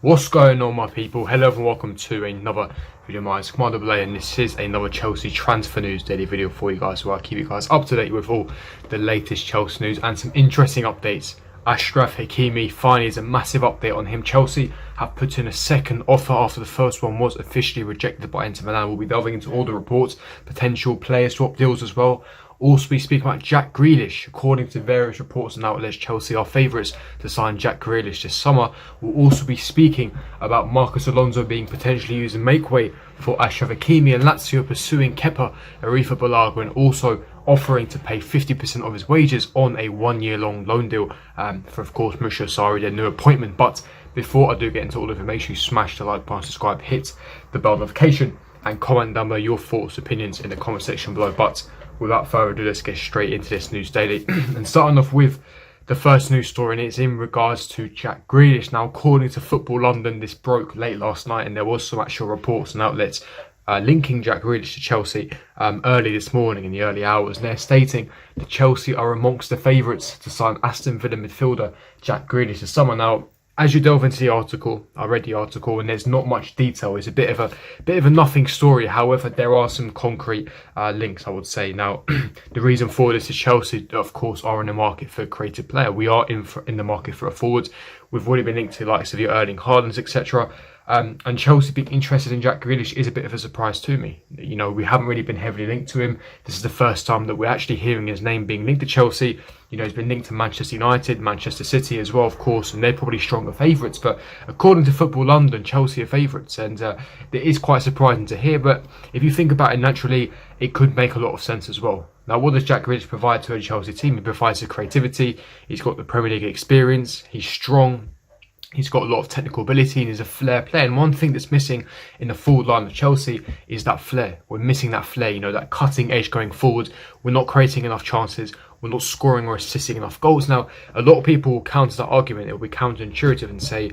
What's going on, my people? Hello and welcome to another video of mine. It's Kemal AA, and this is another Chelsea transfer news daily video for you guys, where I keep you guys up to date with all the latest Chelsea news and some interesting updates. Ashraf Hakimi finally is a massive update on him. Chelsea have put in a second offer after the first one was officially rejected by Inter Milan. We'll be delving into all the reports, potential player swap deals as well. Also, we speak about Jack Grealish. According to various reports and outlets, Chelsea are favourites to sign Jack Grealish this summer. We'll also be speaking about Marcos Alonso being potentially used to make way for Ashraf Hakimi, and Lazio pursuing Kepa Arrizabalaga and also offering to pay 50% of his wages on a one-year-long loan deal for, of course, Moussa Sarri, their new appointment. But before I do get into all of it, make sure you smash the like button, subscribe, hit the bell notification, and comment down below your thoughts, opinions in the comment section below. But without further ado, let's get straight into this news daily. And starting off with the first news story, and it's in regards to Jack Grealish. Now, according to Football London, this broke late last night, and there was some actual reports and outlets linking Jack Grealish to Chelsea early this morning in the early hours. And they're stating that Chelsea are amongst the favourites to sign Aston Villa midfielder Jack Grealish this summer. Now, as you delve into the article, I read the article, and there's not much detail. It's a bit of a nothing story. However, there are some concrete links, I would say. Now, the reason for this is Chelsea, of course, are in the market for a creative player. We are in the market for a forward. We've already been linked to the likes of your Erling Haalands, etc. And Chelsea being interested in Jack Grealish is a bit of a surprise to me. You know, we haven't really been heavily linked to him. This is the first time that we're actually hearing his name being linked to Chelsea. You know, he's been linked to Manchester United, Manchester City as well, of course, and they're probably stronger favourites. But according to Football London, Chelsea are favourites, and it is quite surprising to hear. But if you think about it naturally, it could make a lot of sense as well. Now, what does Jack Grealish provide to a Chelsea team? He provides the creativity. He's got the Premier League experience. He's strong. He's got a lot of technical ability, and he's a flair player. And one thing that's missing in the forward line of Chelsea is that flair. We're missing that flair, you know, that cutting edge going forward. We're not creating enough chances. We're not scoring or assisting enough goals. Now, a lot of people will counter that argument. It will be counterintuitive and say,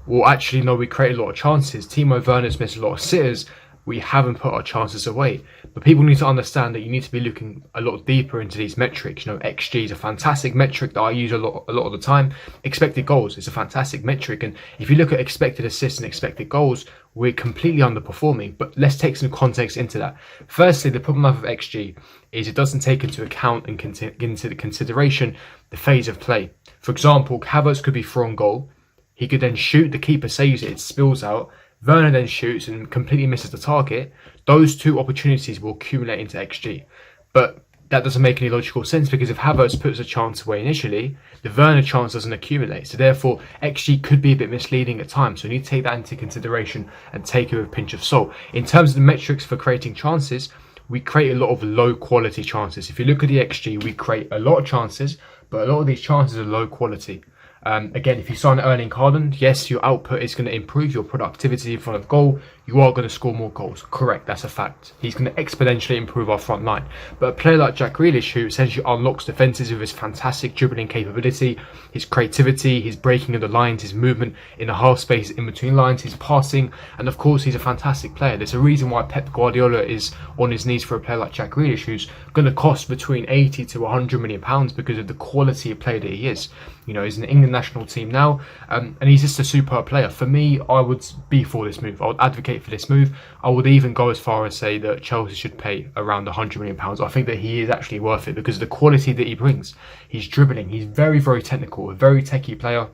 well, actually, no, we create a lot of chances. Timo Werner's missed a lot of sitters. We haven't put our chances away. But people need to understand that you need to be looking a lot deeper into these metrics. You know, XG is a fantastic metric that I use a lot of the time. Expected goals is a fantastic metric. And if you look at expected assists and expected goals, we're completely underperforming. But let's take some context into that. Firstly, the problem with XG is it doesn't take into account and into the consideration the phase of play. For example, Havertz could be thrown goal. He could then shoot, the keeper saves it, it spills out. Werner then shoots and completely misses the target. Those two opportunities will accumulate into XG. But that doesn't make any logical sense, because if Havertz puts a chance away initially, the Werner chance doesn't accumulate. So therefore, XG could be a bit misleading at times. So you need to take that into consideration and take it with a pinch of salt. In terms of the metrics for creating chances, we create a lot of low quality chances. If you look at the XG, we create a lot of chances, but a lot of these chances are low quality. Again, if you sign Erling Haaland, yes, your output is going to improve, your productivity in front of goal. You are going to score more goals. Correct, that's a fact. He's going to exponentially improve our front line. But a player like Jack Grealish, who essentially unlocks defences with his fantastic dribbling capability, his creativity, his breaking of the lines, his movement in the half space in between lines, his passing, and of course he's a fantastic player. There's a reason why Pep Guardiola is on his knees for a player like Jack Grealish, who's going to cost between 80 to 100 million pounds because of the quality of player that he is. You know, he's in the England national team now, and he's just a superb player. For me, I would be for this move. I would advocate for this move. I would even go as far as say that Chelsea should pay around 100 million pounds. I think that he is actually worth it because of the quality that he brings. He's dribbling. He's very, very technical, a very techie player.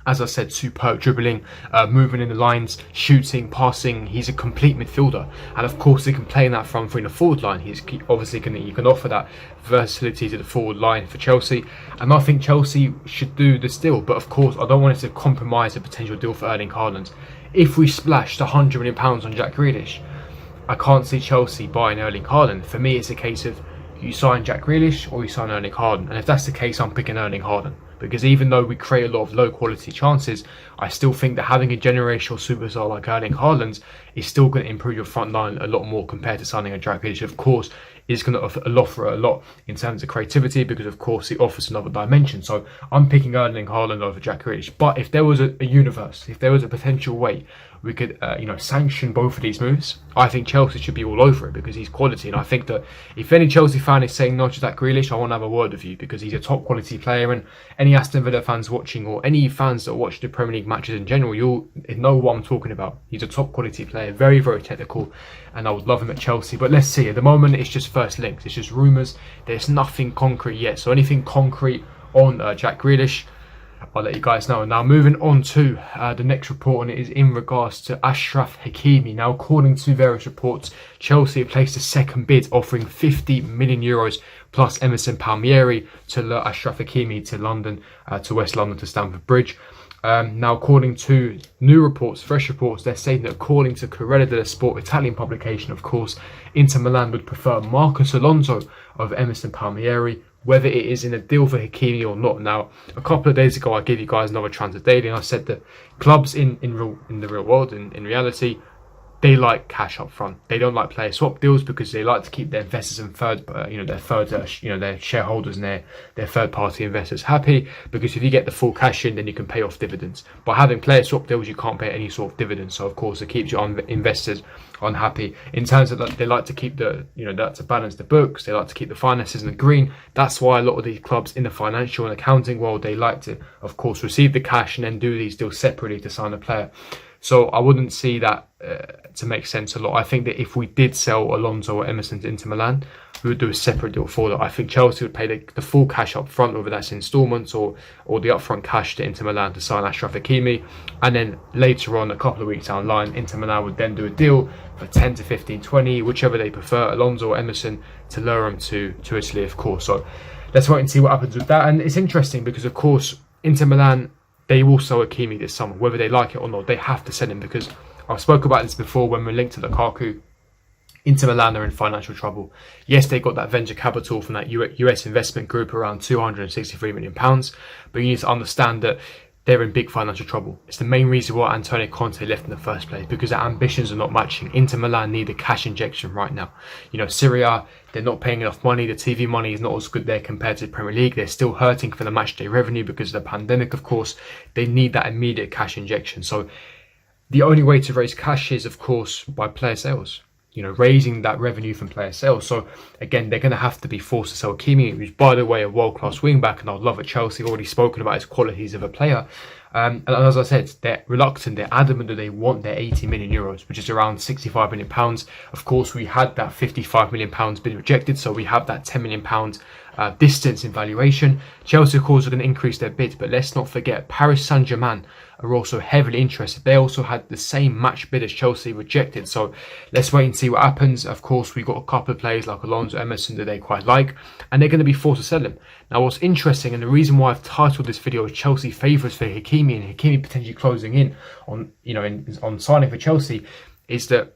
As I said, superb dribbling, moving in the lines, shooting, passing. He's a complete midfielder, and of course he can play in that front three in the forward line. He's obviously you can offer that versatility to the forward line for Chelsea, and I think Chelsea should do this deal. But of course, I don't want it to compromise a potential deal for Erling Haaland. If we splashed 100 million pounds on Jack Grealish, I can't see Chelsea buying Erling Haaland. For me, it's a case of you sign Jack Grealish or you sign Erling Haaland, and if that's the case, I'm picking Erling Haaland. Because even though we create a lot of low quality chances, I still think that having a generational superstar like Erling Haaland is still going to improve your front line a lot more compared to signing a Jack Grealish. Of course, is going to offer a lot in terms of creativity, because of course he offers another dimension. So I'm picking Erling Haaland over Jack Grealish. But if there was a universe, if there was a potential way we could sanction both of these moves, I think Chelsea should be all over it because he's quality. And I think that if any Chelsea fan is saying no to that Grealish, I want to have a word with you because he's a top quality player. And any Aston Villa fans watching, or any fans that watch the Premier League matches in general, you'll know what I'm talking about. He's a top quality player, very, very technical, and I would love him at Chelsea. But let's see, at the moment it's just first links, it's just rumours. There's nothing concrete yet. So anything concrete on Jack Grealish, I'll let you guys know. Now moving on to the next report, and it is in regards to Ashraf Hakimi. Now according to various reports, Chelsea have placed a second bid offering €50 million plus Emerson Palmieri to lure Ashraf Hakimi to London, to West London, to Stamford Bridge. Now according to new reports, fresh reports, they're saying that according to Corriere dello Sport, Italian publication of course, Inter Milan would prefer Marcos Alonso of Emerson Palmieri, whether it is in a deal for Hakimi or not. Now, a couple of days ago, I gave you guys another transfer daily, and I said that clubs in the real world, in reality, they like cash up front. They don't like player swap deals because they like to keep their investors and their shareholders and their third party investors happy. Because if you get the full cash in, then you can pay off dividends. By having player swap deals, you can't pay any sort of dividends. So of course, it keeps your investors unhappy. In terms of that, they like to keep to balance the books. They like to keep the finances in the green. That's why a lot of these clubs in the financial and accounting world, they like to, of course, receive the cash and then do these deals separately to sign a player. So I wouldn't see that to make sense a lot. I think that if we did sell Alonso or Emerson to Inter Milan, we would do a separate deal for that. I think Chelsea would pay the full cash up front, whether that's instalments or the upfront cash to Inter Milan to sign Ashraf Hakimi. And then later on, a couple of weeks down the line, Inter Milan would then do a deal for 10 to 15, 20, whichever they prefer, Alonso or Emerson, to lure them to Italy, of course. So let's wait and see what happens with that. And it's interesting because, of course, Inter Milan, they will sell Hakimi this summer, whether they like it or not. They have to sell him because I've spoke about this before when we're linked to Lukaku. Inter Milan are in financial trouble. Yes, they got that venture capital from that US investment group, around £263 million, but you need to understand that they're in big financial trouble. It's the main reason why Antonio Conte left in the first place, because their ambitions are not matching. Inter Milan need a cash injection right now. Serie A, they're not paying enough money. The TV money is not as good there compared to the Premier League. They're still hurting for the matchday revenue because of the pandemic, of course. They need that immediate cash injection. So the only way to raise cash is, of course, by player sales. Raising that revenue from player sales. So again, they're going to have to be forced to sell Hakimi, who's, by the way, a world-class wing-back, and I'd love at Chelsea. Already spoken about his qualities of a player. And as I said, they're reluctant, they're adamant that they want their €80 million, which is around £65 million. Of course, we had that £55 million been rejected, so we have that £10 million distance in valuation. Chelsea, of course, are going to increase their bid, but let's not forget, Paris Saint-Germain are also heavily interested. They also had the same match bid as Chelsea rejected, so let's wait and see what happens. Of course, we've got a couple of players like Alonso, Emerson that they quite like, and they're going to be forced to sell them. Now, what's interesting, and the reason why I've titled this video as Chelsea favourites for Hakimi, and Hakimi potentially closing in on on signing for Chelsea, is that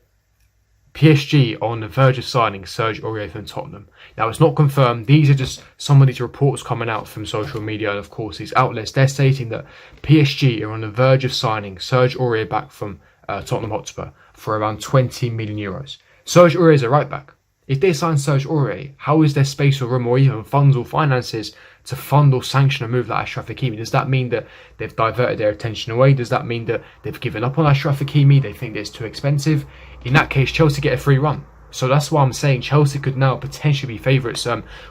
PSG are on the verge of signing Serge Aurier from Tottenham. Now, it's not confirmed. These are just some of these reports coming out from social media, and of course these outlets. They're stating that PSG are on the verge of signing Serge Aurier back from Tottenham Hotspur for around €20 million. Serge Aurier is a right back. If they sign Serge Aurier, how is there space or room or even funds or finances to fund or sanction a move like Ashraf Hakimi? Does that mean that they've diverted their attention away? Does that mean that they've given up on Ashraf Hakimi? They think that it's too expensive? In that case, Chelsea get a free run. So that's why I'm saying Chelsea could now potentially be favourites.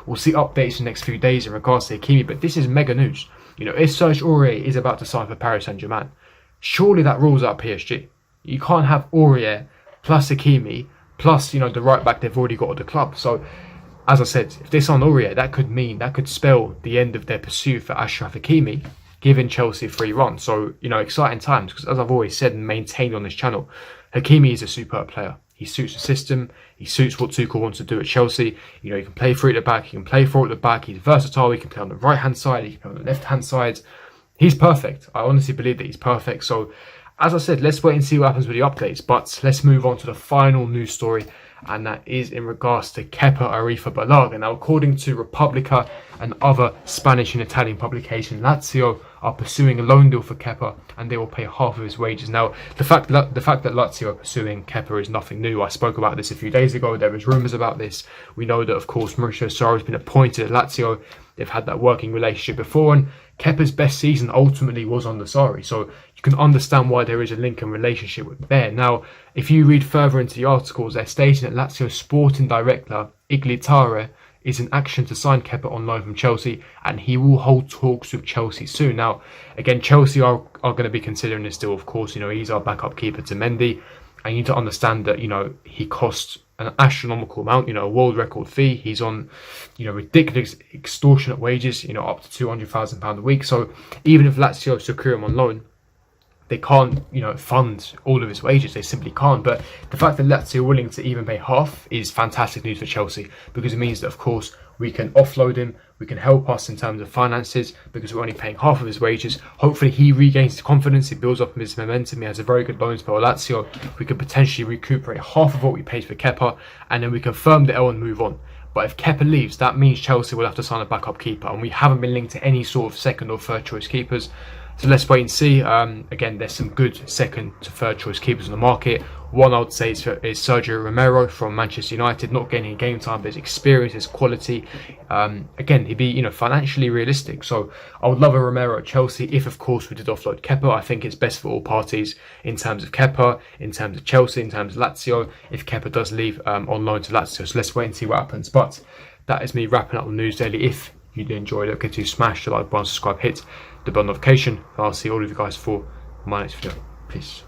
We'll see updates in the next few days in regards to Hakimi, but this is mega news. If Serge Aurier is about to sign for Paris Saint-Germain, surely that rules out PSG. You can't have Aurier plus Hakimi plus, the right back they've already got at the club. So, as I said, if they sign Aurier, that could spell the end of their pursuit for Ashraf Hakimi, giving Chelsea a free run. So, exciting times, because as I've always said and maintained on this channel, Hakimi is a superb player. He suits the system. He suits what Tuchel wants to do at Chelsea. He can play through at the back. He can play forward at the back. He's versatile. He can play on the right-hand side. He can play on the left-hand side. He's perfect. I honestly believe that he's perfect. So, as I said, let's wait and see what happens with the updates. But let's move on to the final news story, and that is in regards to Kepa Arrizabalaga. Now, according to Repubblica and other Spanish and Italian publications, Lazio are pursuing a loan deal for Kepa, and they will pay half of his wages. Now, the fact that Lazio are pursuing Kepa is nothing new. I spoke about this a few days ago. There was rumours about this. We know that, of course, Mauricio Sarri has been appointed at Lazio. They've had that working relationship before, and Kepa's best season ultimately was on the Sarri. So you can understand why there is a link and relationship there. Now, if you read further into the articles, they're stating that Lazio sporting director Iglitare is in action to sign Kepa on loan from Chelsea, and he will hold talks with Chelsea soon. Now, again, Chelsea are going to be considering this deal, of course. He's our backup keeper to Mendy, and you need to understand that, he costs an astronomical amount, a world record fee. He's on, ridiculous, extortionate wages, up to £200,000 a week. So even if Lazio secure him on loan, they can't, fund all of his wages. They simply can't. But the fact that Lazio are willing to even pay half is fantastic news for Chelsea, because it means that, of course, we can offload him. We can help us in terms of finances because we're only paying half of his wages. Hopefully he regains his confidence. He builds up his momentum. He has a very good loan spell at Lazio. We could potentially recuperate half of what we paid for Kepa, and then we can firm the L and move on. But if Kepa leaves, that means Chelsea will have to sign a backup keeper, and we haven't been linked to any sort of second or third choice keepers. So let's wait and see. Again, there's some good second to third choice keepers on the market. One I would say is Sergio Romero from Manchester United, not getting game time, but his experience, his quality. Again, he'd be financially realistic. So I would love a Romero at Chelsea if, of course, we did offload Kepa. I think it's best for all parties in terms of Kepa, in terms of Chelsea, in terms of Lazio, if Kepa does leave on loan to Lazio. So let's wait and see what happens. But that is me wrapping up the News Daily. If you did enjoy it, don't forget to smash the like button, subscribe, hit the bell notification. I'll see all of you guys for my next video. Peace.